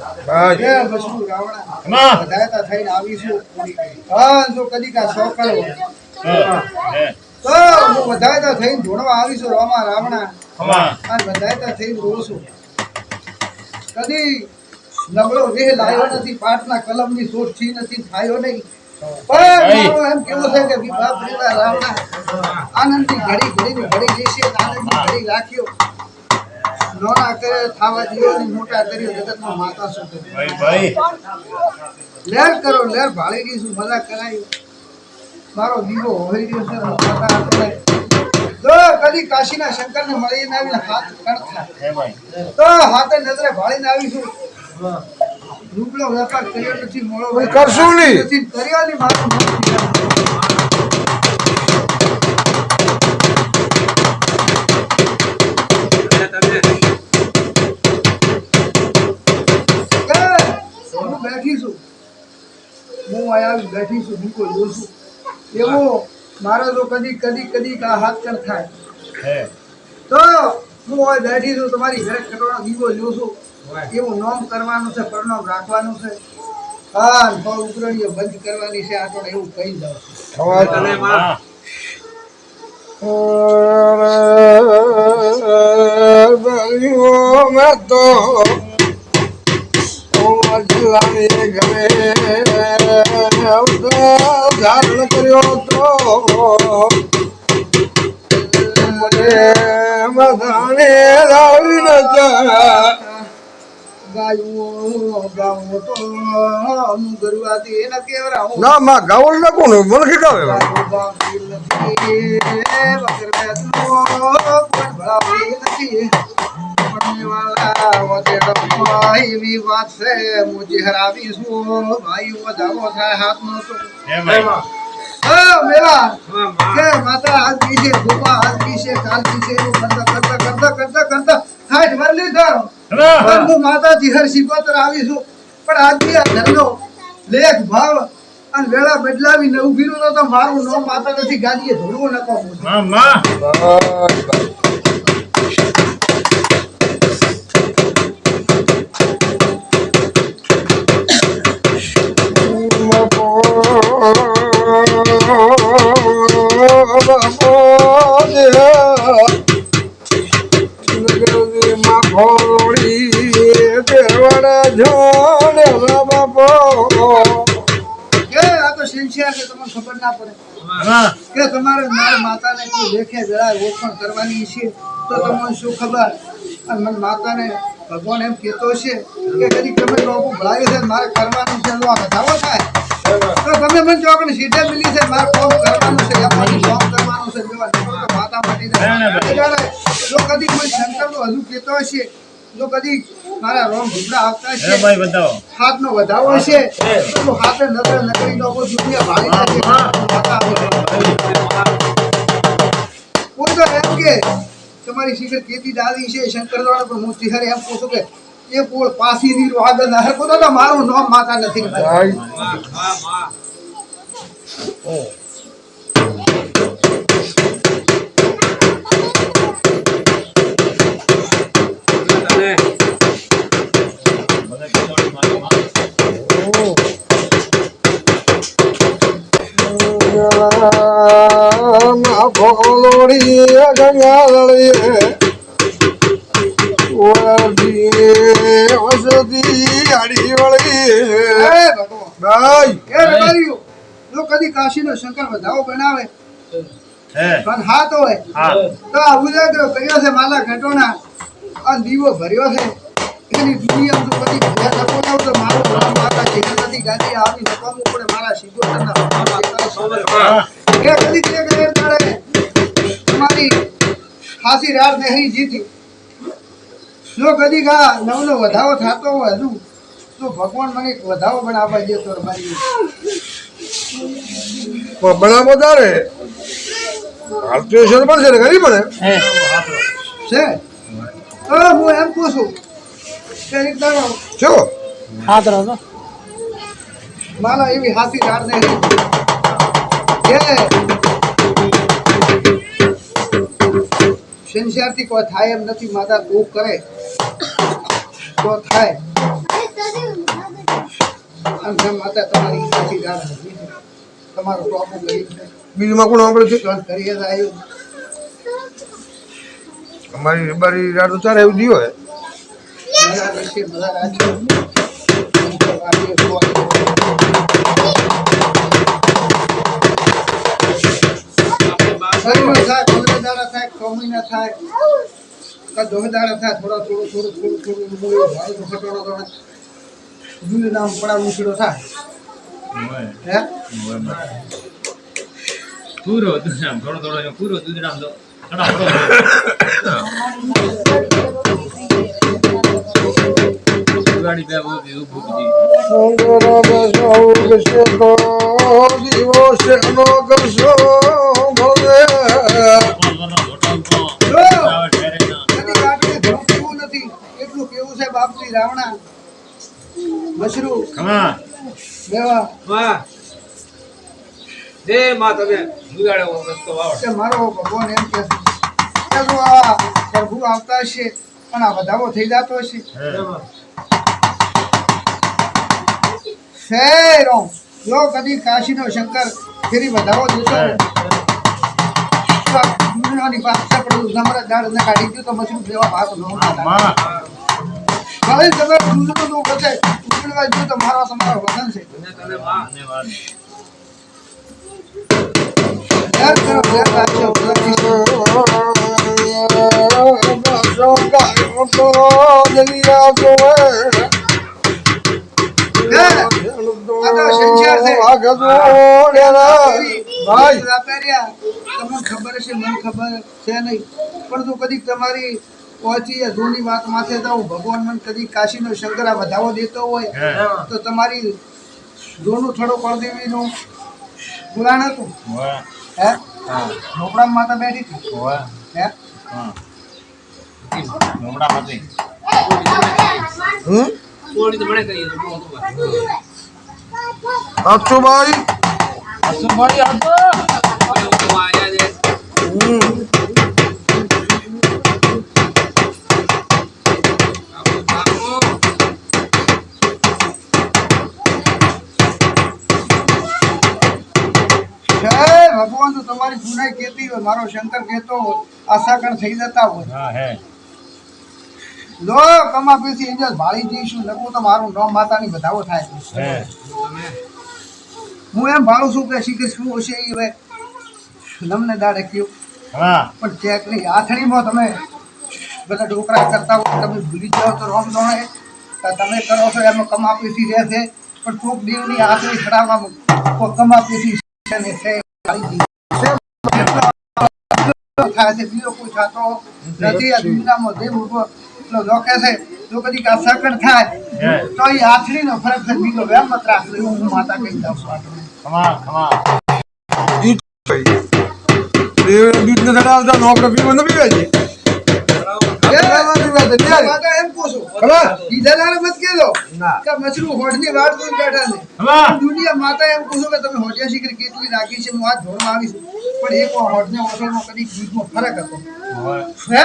કે બસુ રાવણા બધાયતા થઈને આવીશું હા જો કદી કા શોખ કરો તો હું બધાયતા થઈને ધોણવા આવીશું રોમા રાવણા અને બધાયતા થઈને રોશું કદી નબળો દેહ લાયો નથી પાટના કલમની સોટ થી નથી થાયો નહીં પણ મારો એમ કેવું છે કે વિભા પરિવાર રાવણા આનંદની ઘડી જશે આનંદની ઘડી રાખ્યો નોના કરે થાવા દિયો ને મોટા કર્યો જગતમાં માતા શું કરે ભાઈ લેર કરો લેર ભાળી દીશું મજા કરાયો મારો દીવો હોઈ રહ્યો છે માતા આપણે જો કદી કાશીના શંકરને મળીને આવીને હાથ કણથા હે ભાઈ તો હાથે નજરે ભાળીને આવીશું રૂપલો વેપાર કર્યો નથી મોળો ભાઈ કરશું નહીં નથી કર્યો ની મારું બેઠી છું બિલકુલ જોશું એવો મારો જો કદી કા હાથ કર થાય તો હું હવે બેઠી છું તમારી ઘરે કટોળો દીવો જોશું એવું નોમ કરવાનું છે પરનામ રાખવાનું છે હા બહુ ઉતરણીઓ બંધ કરવાની છે આટો એવું કહી દઉં મેં તો ધારણ કર્યો તો મને મધાને લાવીને ના માં ગાવલ ના કોણ મને શીખાવે એવી વાત છે મુજે હરાવીશું ભાઈ વધાવો થાય હાથનો તો મેલા કે માતા આજ બીજે ગોપા આજ બીજે કાલ બીજે એવું કરતા હાથ ભર લીધો હું માતાજી હર શિકોતર આવીશું પણ આજની આ ધંધો લેખ ભાવ અને વેળા બદલાવીને ઉભી રહ્યો તો મારું નામ માતા નથી ગાદીએ ધોળવું નકો ખબર ના પડે કે તમારે મારા માતાને કોઈ લેખે જરા ઓળખાણ કરવાની છે તો તમને શું ખબર અને મને માતાને ભગવાન એમ કહેતો છે કે કદી તમે લોકો ભળાવ્યું છે મારે કરવાનું છે આ બધાવો થાય તો તમે મને ચોકને સીધે મિલી છે મારે કામ કરવાનું છે કામ કરવાનું છે માતા માટે જો કદી કોઈ શંકરનો હજુ કહેતો હશે જો કદી મારા રોમ ભૂપડા આવતા છે ભાઈ બતાવો હાથનો વધાવો છે તો હાથે નજર નકરી લોકો દુનિયા ભાળી જાય માતા કોઈ તો એમ કે તમારી શિખર કેતી દાદી છે શંકર દ્વારા પણ હું શિખર એમ પૂછું કે એ કોળ પાસી ની આગળ ના હરકો તો મારું નામ માતા નથી ભોલોડી ગંગાળીએ આડી વળી ભાઈ જો કદી કાશી નો શંકર વધાવો બનાવે પણ હાથ હોય તો આ ઉજાગરો કર્યો છે માલા ઘટોના અને દીવો ભર્યો છે એની દુનિયા તો કદી નકો તો મારો માતા જે નથી ગાડી આવી નકામું પડે મારા સીધો કે કદી કે કરે તારે તમારી ખાસી રાત નહીં જીતી જો કદી કા નવનો વધાવો થતો હોય હજુ તો ભગવાન મને વધાવો બનાવવા દેતો મારી બનાવો તારે હાલતું પણ છે ને ઘણી પડે છે હું એમ પૂછું કે એક દાડો છો હાથ રહો મારા એવી હાસી રાત નહીં કે સંસારથી કોઈ થાય એમ નથી માતા દુઃખ કરે તો થાય આમ જેમ માતા તમારી ઈચ્છાથી જાણ હતી. તમારો ટોપો કરી છે. બીજું કોણ આપણે છે લોન કરીએ તો આવ્યું. અમારી રબારી રાડો ચારે એવું દીયો હે મજા રહેશે, મજા રાખજો. શરીરમાં થાય, 15 દાડા થાય, 6 મહિના થાય, કાં 10 દાડા થાય, થોડું ભાઈ તો ખટોડો તો દૂધ નામ પડા ઉછળો થાય. હે? પૂરો દૂધરામ થોડો પૂરો દૂધરામ તો ગાડી બે બહુ ભૂખી એટલું કેવું છે બાપજી રાવણા મશરૂ ખમા દેવા વાહ દે માં તમે ગુગાડે રસ્તો વાવ કે મારો ભગવાન એમ કે છે કે જો આ પ્રભુ આવતા હશે પણ આ વધાવો થઈ જતો હશે શેરો જો કદી કાશીનો શંકર ફેરી વધાવો દેતો દુનિયાની પાસે પડું નમરા દાડ ને કાઢી ગયો તો મશરૂમ દેવા ભાગ નો માં ભલે તમે દૂધનું દુઃખ હશે ઉજળવા જો તો મારો તમારો વતન છે તમે માં ધન્યવાદ યાર કરો યાર રાખજો તમને ખબર હશે મને ખબર છે નહીં પણ તું કદી તમારી પહોંચી જૂની વાત માથે તો ભગવાન મને કદી કાશીનો શંકર આ વધાવો દેતો હોય તો તમારી જોનું થોડું પડદેવીનું પુરાણ હતું હે ઢોકળામાં માતા બેઠી હતી હે કોળી તો મને કહીએ અક્ષુભાઈ ભગવાન તો તમારી ગુનાઈ કહેતી હોય મારો શંકર કહેતો હોય આશાકણ થઈ જતા હોય લો કમા પીસી ઇન્જલ ભાળી જઈશું લખું તો મારું નામ માતાની વધાવો થાય હું એમ ભાળું છું કે શ્રી કૃષ્ણ હશે એ હવે નમને દાડે કયું પણ ચેક નહીં આથણીમાં તમે બધા ડોકરા કરતા હોય તમે ભૂલી જાઓ તો રોમ દોણે તમે કરો છો એમાં કમા પીસી રહેશે પણ કોક દેવની આથણી ખડાવવામાં કોઈ કમા પીસી થાય છે બીજો કોઈ થતો નથી આ દુનિયામાં દેવ ઉભો એટલો જોકે છે જો કદી કાસાકણ થાય તો એ આથણીનો ફરક છે બીજો વેમ મત રાખજો એવું હું માતા કહી દઉં છું દૂધ ને ધડાવતા નોકરો પીવા ન પીવે છે માતા એમ કહું છું ઈદાલાને મત કહેજો કે મછરું હોડની વાટ જોઈને બેઠા છે દુનિયા માતા એમ કહું છું કે તમે હોડિયા શીખરી કેટલી રાખી છે હું આ ધોરણ આવીશ પણ એક હોડને ઓસળમાં કદી ગીતમાં ફરક હતો હે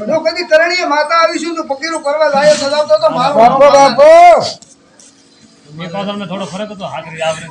જો કદી કરણીય માતા આવીશું તો પકીરું કરવા લાયક સજાવતો તો મારો થોડો ફરક હતો હાજરી આવરે